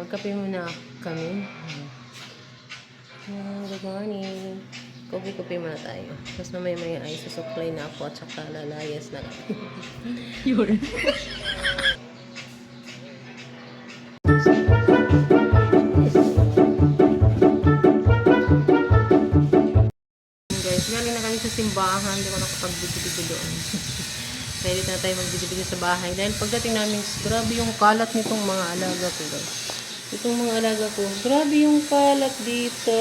Magkape muna kami. Good morning. Kopi-kopi muna tayo. Tapos mamaya ay susuklay na ako at saka lalayas na kami. Yun. Guys, galing na kami sa simbahan. Hindi ko nakapag-video doon. Ready na tayo mag-video sa bahay. Dahil pagdating namin, grabe yung kalat nitong mga alaga ko, guys. Itong mga alaga ko, grabe yung kalat dito.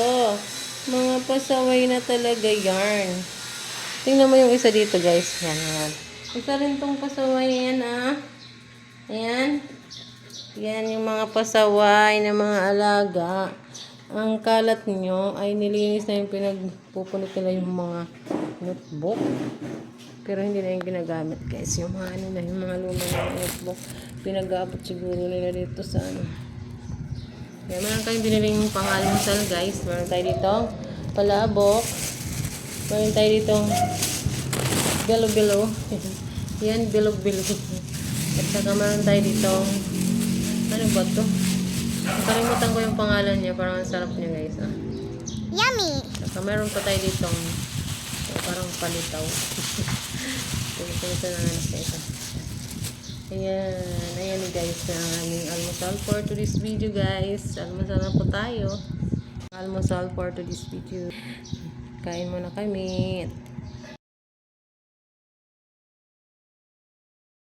Mga pasaway na talaga yarn. Tingnan mo yung isa dito, guys. Yan. Isa rin tong pasaway yan, ah. Ayan. Yan yung mga pasaway na mga alaga. Ang kalat nyo ay nilinis na yung pinagpupunot nila yung mga notebook. Pero hindi na yung ginagamit, guys. Yung mga ano na, yung mga luma na notebook. Pinag-abot siguro nila dito sa ano. Kaya meron tayong biniling pang-almusal, guys. Meron tayo dito palabok. Meron tayo dito bilo-bilo. Yan, bilo-bilo. At saka meron tayo dito ano ba to? Nakalimutan ko yung pangalan niya. Parang ang sarap niya, guys. Ah. Yummy! Saka meron pa tayo dito parang palitaw. Ito na anak na ito. Ayan guys, ang aming almusal for today's video, guys. Almusal na po tayo. Almusal for today's video. Kain muna kami.